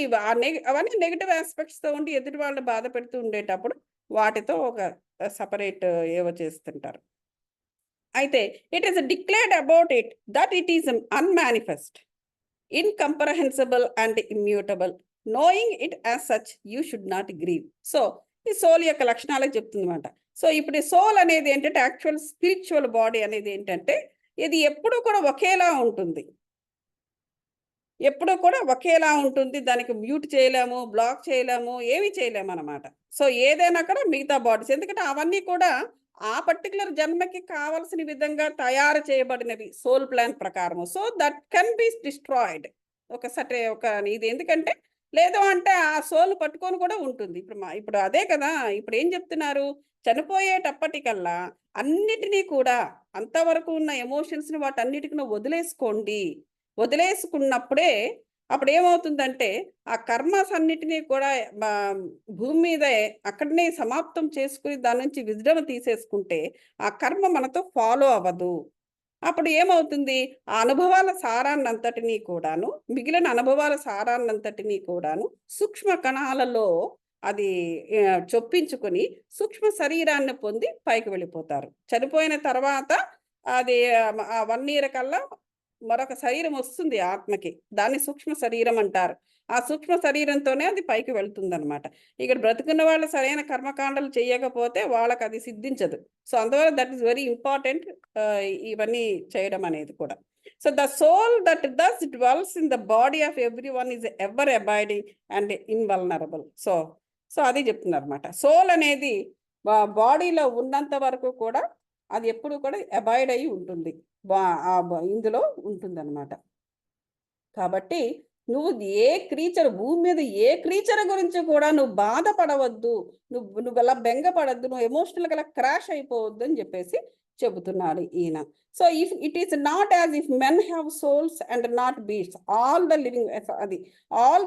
అవన్నీ నెగెటివ్ యాస్పెక్ట్స్‌తో ఉండి ఎదుటి వాళ్ళని బాధ పెడుతూ ఉండేటప్పుడు వాటితో ఒక సెపరేట్ ఏవో చేస్తుంటారు. అయితే it is declared about it that it is unmanifest, incomprehensible and immutable. Knowing it as such you should not grieve. So, ఈ సోల్ యొక్క లక్షణాలే చెప్తుందన్నమాట. సో, ఇప్పుడు ఈ సోల్ అనేది ఏంటంటే యాక్చువల్ స్పిరిచువల్ బాడీ అనేది ఏంటంటే, ఇది ఎప్పుడూ కూడా ఒకేలా ఉంటుంది. ఎప్పుడూ కూడా ఒకేలా ఉంటుంది. దానికి మ్యూట్ చేయలేము, బ్లాక్ చేయలేము, ఏమి చేయలేమనమాట. సో, ఏదైనా కూడా మిగతా బాడీస్, ఎందుకంటే అవన్నీ కూడా ఆ పర్టిక్యులర్ జన్మకి కావాల్సిన విధంగా తయారు చేయబడినవి సోల్ ప్లాన్ ప్రకారము. So, that can be destroyed. ఒక ఇది ఎందుకంటే లేదు అంటే ఆ సోల్ పట్టుకొని కూడా ఉంటుంది. ఇప్పుడు అదే కదా! ఇప్పుడేం చెప్తున్నారు? చనిపోయేటప్పటికల్లా అన్నిటిని కూడా, అంతవరకు ఉన్న ఎమోషన్స్‌ని వాటన్నిటిని వదిలేసుకోండి. వదిలేసుకున్నప్పుడే అప్పుడేమవుతుందంటే, ఆ కర్మస్ అన్నిటిని కూడా మా భూమి మీదే అక్కడనే సమాప్తం చేసుకొని దాని నుంచి విజ్డమ్ తీసేసుకుంటే, ఆ కర్మ మనతో ఫాలో అవ్వదు. అప్పుడు ఏమవుతుంది? ఆ అనుభవాల సారాన్నంతటినీ కూడాను, మిగిలిన అనుభవాల సారాన్నంతటినీ కూడాను సూక్ష్మ కణాలలో అది చొప్పించుకొని సూక్ష్మ శరీరాన్ని పొంది పైకి వెళ్ళిపోతారు. చనిపోయిన తర్వాత అది 1 ఇయర్ కల్లా మరొక శరీరం వస్తుంది ఆత్మకి. దాన్ని సూక్ష్మ శరీరం అంటారు. ఆ సూక్ష్మ శరీరంతోనే అది పైకి వెళ్తుందనమాట. ఇక్కడ బ్రతికున్న వాళ్ళు సరైన కర్మకాండలు చేయకపోతే వాళ్ళకది సిద్ధించదు. సో, అందువల్ల దట్ ఈస్ వెరీ ఇంపార్టెంట్ ఇవన్నీ చేయడం అనేది కూడా. So, the soul that thus dwells in the body of everyone is ever abiding and invulnerable. So, అది చెప్తున్నారన్నమాట. సోల్ అనేది బాడీలో ఉన్నంత వరకు కూడా అది ఎప్పుడు కూడా అబాయిడ్ అయ్యి ఉంటుంది. ఇందులో ఉంటుందన్నమాట. కాబట్టి నువ్వు ఏ క్రీచర్ భూమి మీద ఏ క్రీచర్ గురించి కూడా నువ్వు బాధపడవద్దు, నువ్వు అలా బెంగపడద్దు, నువ్వు ఎమోషనల్గా అలా క్రాష్ అయిపోవద్దు అని చెప్పేసి చెబుతున్నాడు ఈయన. So if it is not as if men have souls and not beasts, all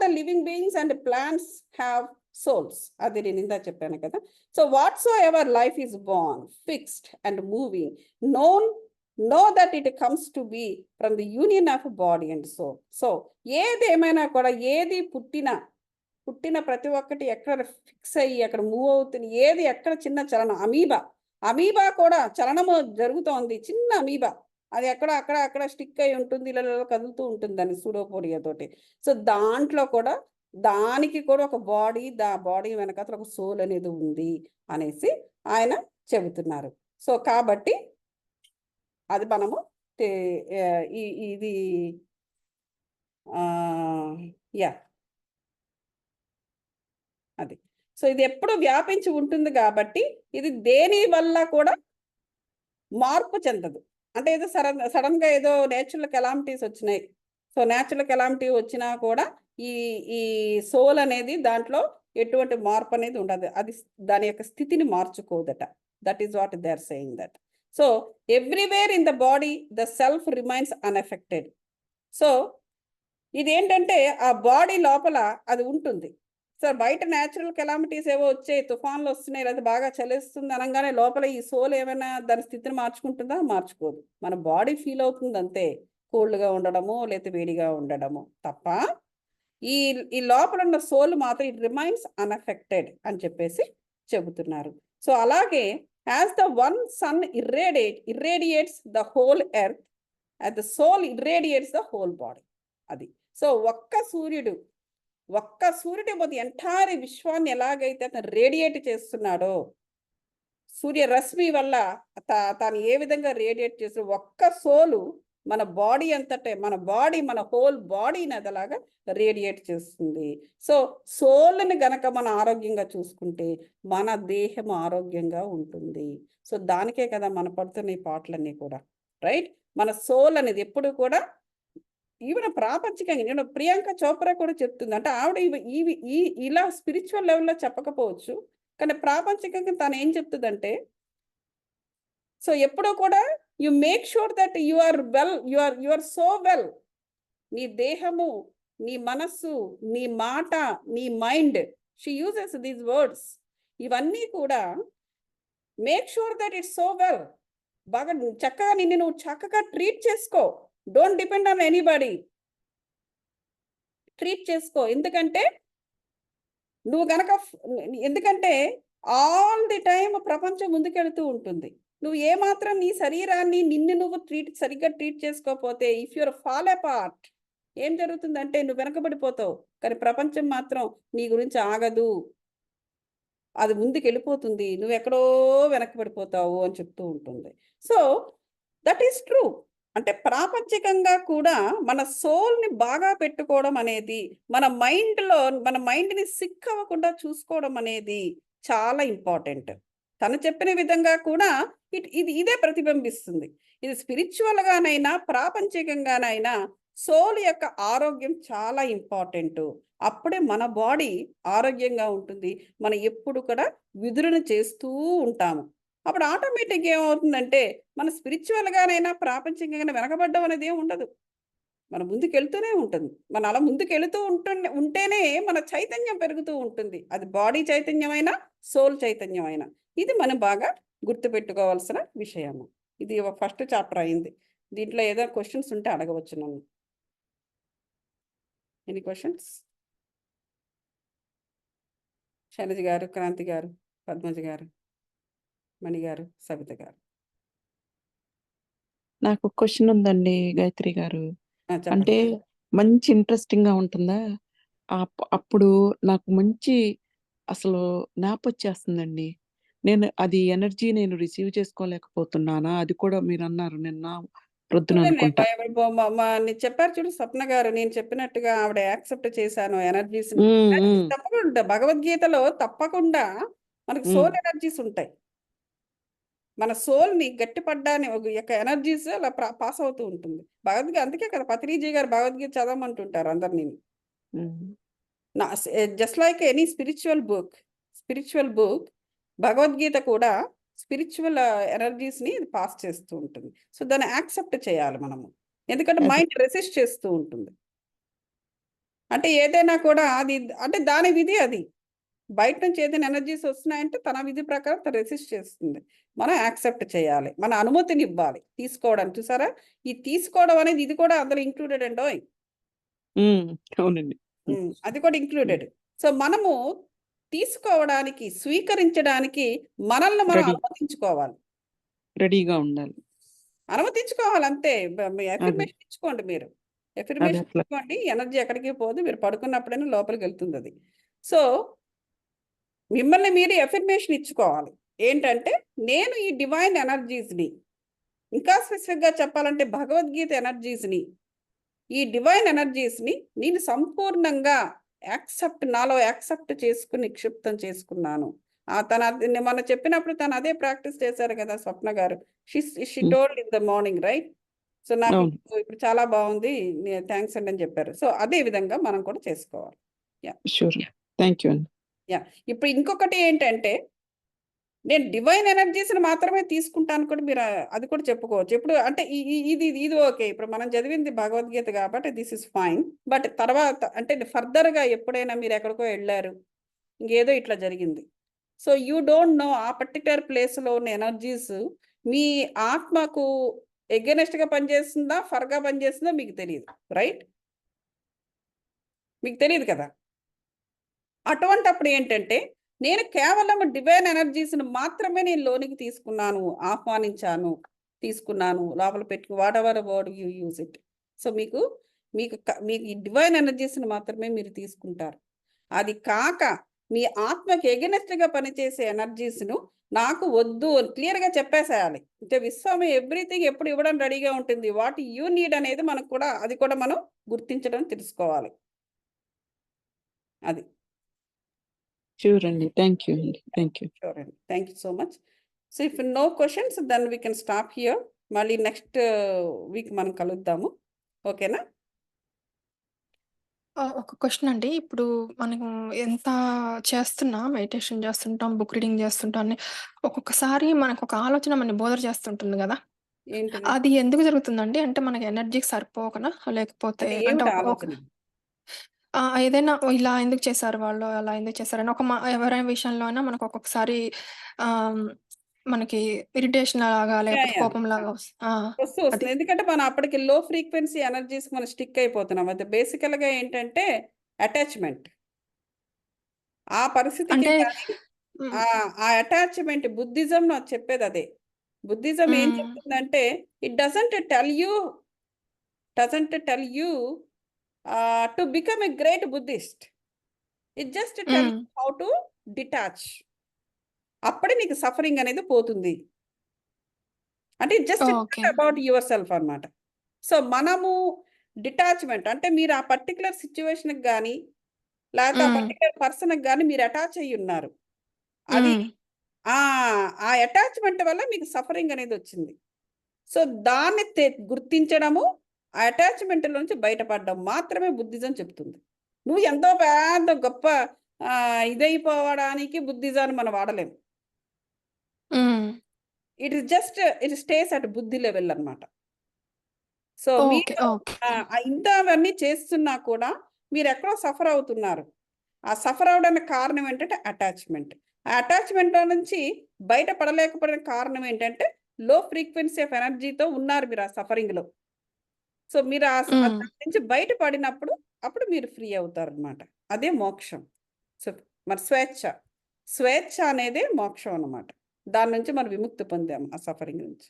the living beings and plants have souls. అది నేను ఇందా చెప్పాను కదా. So whatsoever life is born, fixed and moving, know that it comes to be from the union of body and soul. So ఏది ఏమైనా కూడా, ఏది పుట్టిన ప్రతి ఒక్కటి ఎక్కడ ఫిక్స్ అయ్యి అక్కడ మూవ్ అవుతుంది, ఏది ఎక్కడ చిన్న చలనం, అమీబా కూడా చలనము జరుగుతోంది, చిన్న అమీబా, అది అక్కడ స్టిక్ అయి ఉంటుంది, ఇలా కదులుతూ ఉంటుంది దాని సూడోపోడియా తోటి. సో దాంట్లో కూడా దానికి కూడా ఒక బాడీ వెనకాల ఒక సోల్ అనేది ఉంది అనేసి ఆయన చెబుతున్నారు. సో కాబట్టి అది మనము ఇది అది. సో ఇది ఎప్పుడు వ్యాపించి ఉంటుంది కాబట్టి ఇది దేని వల్ల కూడా మార్పు చెందదు. అంటే ఏదో సడన్ గా ఏదో నేచురల్ కెలామిటీస్ వచ్చినాయి, సో నేచురల్ కెలామిటీ వచ్చినా కూడా ఈ సోల్ అనేది దాంట్లో ఎటువంటి మార్పు అనేది ఉండదు, అది దాని యొక్క స్థితిని మార్చుకోదట. That is what they are saying that. So everywhere in the body the self remains unaffected. So ఇదేంటంటే ఆ బాడీ లోపల అది ఉంటుంది. సో బయట న్యాచురల్ కెలామిటీస్ ఏవో వచ్చాయి, తుఫాన్లు వస్తున్నాయి, లేదా బాగా చలిస్తుంది అనగానే లోపల ఈ సోల్ ఏమైనా దాని స్థితిని మార్చుకుంటుందా? మార్చుకోదు. మన బాడీ ఫీల్ అవుతుంది అంతే, కోల్డ్గా ఉండడము లేదా వేడిగా ఉండడము తప్ప ఈ లోపల ఉన్న సోల్ మాత్రం ఇట్ రిమైన్స్ అన్ఎఫెక్టెడ్ అని చెప్పేసి చెబుతున్నారు. సో అలాగే as the one sun irradiates the whole earth, as the soul irradiates the whole body. అది. సో ఒక్క సూర్యుడు మొత్తం ఎంటైర్ విశ్వాన్ని ఎలాగైతే అతను రేడియేట్ చేస్తున్నాడో, సూర్యరశ్మి వల్ల తాను ఏ విధంగా రేడియేట్ చేస్తూ, ఒక్క సోలు మన బాడీ అంతటే, మన హోల్ బాడీని అదలాగా రేడియేట్ చేస్తుంది. సో సోల్ని గనక మన ఆరోగ్యంగా చూసుకుంటే మన దేహం ఆరోగ్యంగా ఉంటుంది. సో దానికే కదా మన పడుతున్న ఈ పాటలన్నీ కూడా, రైట్? మన సోల్ అనేది ఎప్పుడు కూడా, ఈవెన్ ప్రాపంచికంగా నేను ప్రియాంక చోప్రా కూడా చెప్తుంది, అంటే ఆవిడ ఇలా స్పిరిచువల్ లెవెల్లో చెప్పకపోవచ్చు, కానీ ప్రాపంచికంగా తను ఏం చెప్తుందంటే, సో ఎప్పుడూ కూడా you make sure that you are well, you are so well. నీ దేహము, నీ మనస్సు, నీ మాట, నీ mind, she uses these words, ఇవన్నీ కూడా make sure that it's so well. బాగా చక్కగా నువ్వు చక్కగా ట్రీట్ చేసుకో. Don't depend on anybody. Treat చేసుకో. ఎందుకంటే ఆల్ ది టైమ్ ప్రపంచం ముందుకెళ్తూ ఉంటుంది. నువ్వు ఏమాత్రం నీ శరీరాన్ని నువ్వు సరిగ్గా ట్రీట్ చేసుకోకపోతే, ఇఫ్ యూర్ ఫాల్ అపార్ట్, ఏం జరుగుతుందంటే నువ్వు వెనకబడిపోతావు. కానీ ప్రపంచం మాత్రం నీ గురించి ఆగదు, అది ముందుకు వెళ్ళిపోతుంది, నువ్వు ఎక్కడో వెనకబడిపోతావు అని చెప్తూ ఉంటుంది. So that is true. అంటే ప్రాపంచికంగా కూడా మన సోల్ని బాగా పెట్టుకోవడం అనేది, మన మైండ్ని సిక్ అవ్వకుండా చూసుకోవడం అనేది చాలా ఇంపార్టెంట్. తను చెప్పిన విధంగా కూడా ఇదే ప్రతిబింబిస్తుంది. ఇది స్పిరిచువల్గానైనా ప్రాపంచికంగానైనా సోల్ యొక్క ఆరోగ్యం చాలా ఇంపార్టెంట్. అప్పుడే మన బాడీ ఆరోగ్యంగా ఉంటుంది. మనం ఎప్పుడు కూడా విధులను చేస్తూ ఉంటాము. అప్పుడు ఆటోమేటిక్గా ఏమవుతుందంటే మన స్పిరిచువల్గానైనా ప్రాపంచికంగా వెనకబడ్డం అనేది ఏమి ఉండదు, మన ముందుకెళ్తూనే ఉంటుంది. మనం అలా ముందుకెళ్తూ ఉంటేనే మన చైతన్యం పెరుగుతూ ఉంటుంది. అది బాడీ చైతన్యమైనా సోల్ చైతన్యమైనా. ఇది మనం బాగా గుర్తుపెట్టుకోవాల్సిన విషయము. ఇది ఫస్ట్ చాప్టర్ అయింది. దీంట్లో ఏదో క్వశ్చన్స్ ఉంటే అడగవచ్చు నన్ను. Any questions? శైలజ గారు, క్రాంతి గారు, పద్మజ గారు, మణి గారు, సవిత గారు. నాకు క్వశ్చన్ ఉందండి గాయత్రి గారు. చెప్పండి. అంటే మంచి ఇంట్రెస్టింగ్ గా ఉంటుందా? అప్పుడు నాకు మంచి అసలు వచ్చేస్తుందండి. నేను అది ఎనర్జీ నేను రిసీవ్ చేసుకోలేకపోతున్నానా? అది కూడా మీరు అన్నారు నిన్న ప్రొద్దున అనుకుంటా. చెప్పారు చూడు స్వప్న గారు, నేను చెప్పినట్టుగా ఆవిడ యాక్సెప్ట్ చేశాను ఎనర్జీస్. తప్పకుండా భగవద్గీతలో తప్పకుండా మనకి సోల్ ఎనర్జీస్ ఉంటాయి. మన సోల్ని గట్టిపడ్డాని ఒక యొక్క ఎనర్జీస్ అలా పాస్ అవుతూ ఉంటుంది. భగవద్గీత అందుకే కదా పత్రిజీ గారు భగవద్గీత చదవమంటుంటారు అందరినీ. Just like any spiritual book Bhagavad Gita కూడా స్పిరిచువల్ ఎనర్జీస్ని పాస్ చేస్తూ ఉంటుంది. సో దాన్ని యాక్సెప్ట్ చేయాలి మనము, ఎందుకంటే అదే. మైండ్ రెసిస్ట్ చేస్తూ ఉంటుంది. అంటే ఏదైనా కూడా అది అంటే దాని విధి అది. బయట నుంచి ఏదైనా ఎనర్జీస్ వస్తున్నాయంటే తన విధి ప్రకారం తను రెసిస్ట్ చేస్తుంది. మనం యాక్సెప్ట్ చేయాలి, మన అనుమతిని ఇవ్వాలి తీసుకోవడానికి. చూసారా, ఈ తీసుకోవడం అనేది ఇది కూడా అందులో ఇంక్లూడెడ్ అండో. అవునండి. అది కూడా ఇంక్లూడెడ్. సో మనము తీసుకోవడానికి, స్వీకరించడానికి మనల్ని మనం రెడీ అనుమతించుకోవాలి. రెడీగా ఉండాలి. అనుమతించుకోవాలి అంతే. అదే ఎఫర్మేషన్ ఇచ్చుకోండి మీరు. అదే ఎఫర్మేషన్ అట్లా. ఇచ్చుకోండి, ఎనర్జీ ఎక్కడికి పోదు. మీరు పడుకున్నప్పుడైనా లోపలికి వెళ్తుంది అది. సో మిమ్మల్ని మీరు ఎఫర్మేషన్ ఇచ్చుకోవాలి. ఏంటంటే నేను ఈ డివైన్ ఎనర్జీస్ని, ఇంకా స్పెసిఫిక్గా చెప్పాలంటే భగవద్గీత ఎనర్జీస్ని, ఈ డివైన్ ఎనర్జీస్ని నేను సంపూర్ణంగా నాలో యాక్సెప్ట్ చేసుకుని నిక్షిప్తం చేసుకున్నాను. మన చెప్పినప్పుడు తను అదే ప్రాక్టీస్ చేశారు కదా స్వప్న గారు. She told in the morning right. So నాకు అవును. ఇప్పుడు చాలా బాగుంది, థ్యాంక్స్ అండి అని చెప్పారు. సో అదే విధంగా మనం కూడా చేసుకోవాలి. షూర్. థ్యాంక్ యూ అండి. ఇప్పుడు ఇంకొకటి ఏంటంటే, నేను డివైన్ ఎనర్జీస్ని మాత్రమే తీసుకుంటాను కూడా మీరు అది కూడా చెప్పుకోవచ్చు. ఇప్పుడు అంటే ఇది ఓకే. ఇప్పుడు మనం చదివింది భగవద్గీత కాబట్టి దిస్ ఇస్ ఫైన్. బట్ తర్వాత అంటే ఫర్దర్గా ఎప్పుడైనా మీరు ఎక్కడికో వెళ్ళారు, ఇంకేదో ఇట్లా జరిగింది. సో యూ డోంట్ నో ఆ పర్టికులర్ ప్లేస్లో ఉన్న ఎనర్జీస్ మీ ఆత్మకు ఎగెనెస్ట్గా పనిచేస్తుందా, ఫర్గా పనిచేస్తుందా మీకు తెలియదు. రైట్, మీకు తెలియదు కదా. అటువంటప్పుడు ఏంటంటే నేను కేవలం డివైన్ ఎనర్జీస్ని మాత్రమే నేను లోనికి తీసుకున్నాను, ఆహ్వానించాను, తీసుకున్నాను, లోపల పెట్టుకు what ever word you use it. So మీకు ఈ డివైన్ ఎనర్జీస్ని మాత్రమే మీరు తీసుకుంటారు. అది కాక మీ ఆత్మకి ఎగెనెస్ట్గా పనిచేసే ఎనర్జీస్ను నాకు వద్దు అని క్లియర్గా చెప్పేసేయాలి. అంటే విశ్వం ఎవ్రీథింగ్ ఎప్పుడు ఇవ్వడం రెడీగా ఉంటుంది. వాట్ యూ నీడ్ అనేది మనకు కూడా అది కూడా మనం గుర్తించడం తెలుసుకోవాలి. అది షూర్ అండి. థ్యాంక్ యూ అండి. Thank you. Sure, and thank you so much. So if no questions, then we can stop here. మళ్ళీ నెక్స్ట్ వీక్ మనం కలుద్దాము, ఓకేనా? ఒక క్వశ్చన్ అండి. ఇప్పుడు మనం ఎంత చేస్తున్నా, మెడిటేషన్ చేస్తుంటాం, బుక్ రీడింగ్ చేస్తుంటాం అని ఒక్కొక్కసారి మనకు ఒక ఆలోచన మనని బోధన చేస్తుంటుంది కదా! ఏంటది అది ఎందుకు జరుగుతుందండి? అంటే మనకి ఎనర్జీకి సరిపోకనా? లేకపోతే అంటే అంటే ఏమిటి ఒక ఆలోచన? ఏదైనా ఇలా ఎందుకు చేశారు వాళ్ళు, అలా ఎందుకు చేశారని ఎవరైనా విషయంలో అయినా మనకు ఒక్కొక్కసారి మనకి ఇరిటేషన్ లాగా లేకపోతే కోపం లాగా వస్తుంది. అది. ఎందుకంటే మనం అప్పటికి లో ఫ్రీక్వెన్సీ ఎనర్జీస్ మనం స్టిక్ అయిపోతున్నాం. అది బేసికల్గా ఏంటంటే అటాచ్మెంట్. ఆ పరిస్థితికి అంటే కానీ ఆ అటాచ్మెంట్ బుద్ధిజం నాకు చెప్పేది అదే. బుద్ధిజం ఏం చెప్తుందంటే it doesn't tell you to become a great Buddhist. It just tell you how to detach. అప్పుడే నీకు సఫరింగ్ అనేది పోతుంది. అంటే it just about your self అన్నమాట. సో మనము డిటాచ్మెంట్ అంటే మీరు ఆ పర్టికులర్ సిచ్యువేషన్కి కానీ లేకపోతే ఆ పర్టికులర్ పర్సన్కి కానీ మీరు అటాచ్ అయ్యి ఉన్నారు. అది ఆ అటాచ్మెంట్ వల్ల మీకు సఫరింగ్ అనేది వచ్చింది. సో దాన్ని గుర్తించడము, ఆ అటాచ్మెంట్ నుంచి బయటపడడం మాత్రమే బుద్ధిజం చెప్తుంది. నువ్వు ఎంతో పెద్ద గొప్ప ఇదైపోవడానికి బుద్ధిజాన్ని మనం వాడలేము. ఇట్ స్టేస్ అట్ బుద్ధి లెవెల్ అన్నమాట. సో మీరు ఇంతవన్నీ చేస్తున్నా కూడా మీరు ఎక్కడో సఫర్ అవుతున్నారు. ఆ సఫర్ అవడానికి కారణం ఏంటంటే అటాచ్మెంట్. ఆ అటాచ్మెంట్లో నుంచి బయటపడలేకపోయిన కారణం ఏంటంటే లో ఫ్రీక్వెన్సీ ఆఫ్ ఎనర్జీతో ఉన్నారు మీరు ఆ సఫరింగ్లో. సో మీరు దాని నుంచి బయటపడినప్పుడు అప్పుడు మీరు ఫ్రీ అవుతారు అనమాట. అదే మోక్షం. సో మరి స్వేచ్ఛ అనేదే మోక్షం అన్నమాట. దాని నుంచి మనం విముక్తి పొందాము ఆ సఫరింగ్ నుంచి.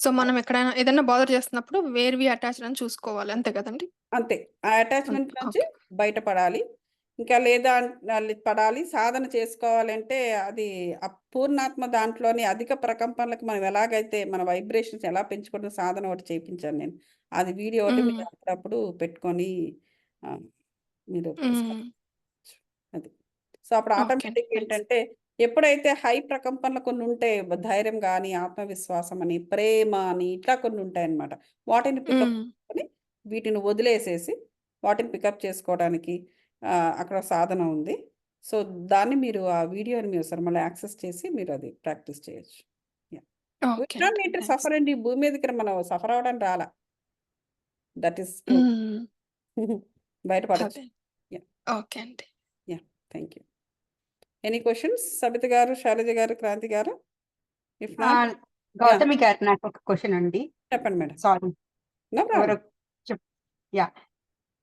సో మనం ఎక్కడైనా ఏదైనా బాదర్ చేస్తున్నప్పుడు వేర్ వి అటాచ్డ్ అని చూసుకోవాలి, అంతే కదండి? అంతే, ఆ అటాచ్మెంట్ నుంచి బయటపడాలి. ఇంకా లేదా పడాలి, సాధన చేసుకోవాలంటే అది పూర్ణాత్మ దాంట్లోని అధిక ప్రకంపనలకు మనం ఎలాగైతే మన వైబ్రేషన్స్ ఎలా పెంచుకుంటున్న సాధన ఒకటి చేయించాను నేను. అది వీడియో ఒకటి మీరు అప్పుడప్పుడు పెట్టుకొని మీరు అది. సో అప్పుడు ఆటోమేటిక్ ఏంటంటే ఎప్పుడైతే హై ప్రకంపనలు కొన్ని ఉంటాయి, ధైర్యం కానీ, ఆత్మవిశ్వాసం అని, ప్రేమ అని, ఇట్లా కొన్ని ఉంటాయన్నమాట. వాటిని పికప్ హ్మ్. చేసుకొని వీటిని వదిలేసేసి వాటిని పికప్ చేసుకోవడానికి అక్కడ సాధన ఉంది. సో దాన్ని మీరు ఆ వీడియోని మీరు ఒకసారి మళ్ళీ యాక్సెస్ చేసి మీరు అది ప్రాక్టీస్ చేయొచ్చు. ఓకే నాట్ అండి. Need to thanks. సఫర్ అండి. భూమి మీదకి మనం సఫర్ అవ్వడానికి రాలా. That is true. హ్మ్. బయటపడొచ్చు. అదే. Yeah. ఓకే అండి. Thank you. Any questions Sabitha గారు, శైలజ గారు, క్రాంతి గారు? ఇఫ్ ఆ, నాట్, గౌతమి గారు, నాకు ఒక క్వశ్చన్ అండి. చెప్పండి మేడం. సారీ, నో ఎవరో ప్రాబ్లం. యా,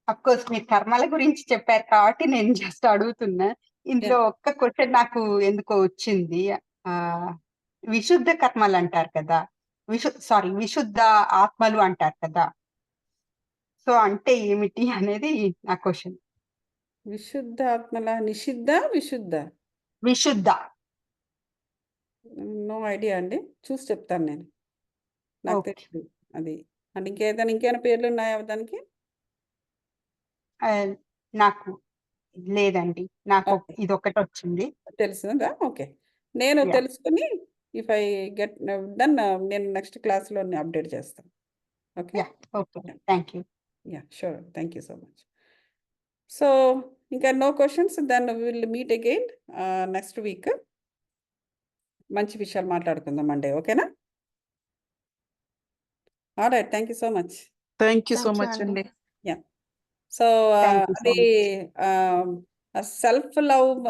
అఫ్ కోర్స్ మీరు కర్మల గురించి చెప్పారు కాబట్టి నేను జస్ట్ అడుగుతున్నా. ఇందులో ఒక్క క్వశ్చన్ నాకు ఎందుకో వచ్చింది. ఆ విశుద్ధ కర్మలు అంటారు కదా, విశుద్ధ ఆత్మలు అంటారు కదా, సో అంటే ఏమిటి అనేది నా క్వశ్చన్. విశుద్ధ ఆత్మల నిషిద్ధ విశుద్ధ? విశుద్ధ. నో ఐడియా అండి. చూసి చెప్తాను నేను. నాకు ఓకే. తెలియదు అది. అంటే ఇంకేమైనా పేర్లు ఉన్నాయా దానికి? ఆ, నాకు లేదండి, నాకు ఓకే, ఇది ఒకటి వచ్చింది. తెలిసిందా? ఓకే, నేను యా, తెలుసుకుని ఇఫ్ ఐ గెట్ దెన్ నేను నెక్స్ట్ క్లాస్లో అప్డేట్ చేస్తాను. Okay. Yeah, okay, thank you. Sure. Thank you so much. So ఇంకా no questions, then will meet again next week. మంచి విషయాలు మాట్లాడుకుందాం మండే. ఓకేనా? Alright. Thank you so much. Thank you so thank you much అండి. అండి. So thank you so అది much. Self love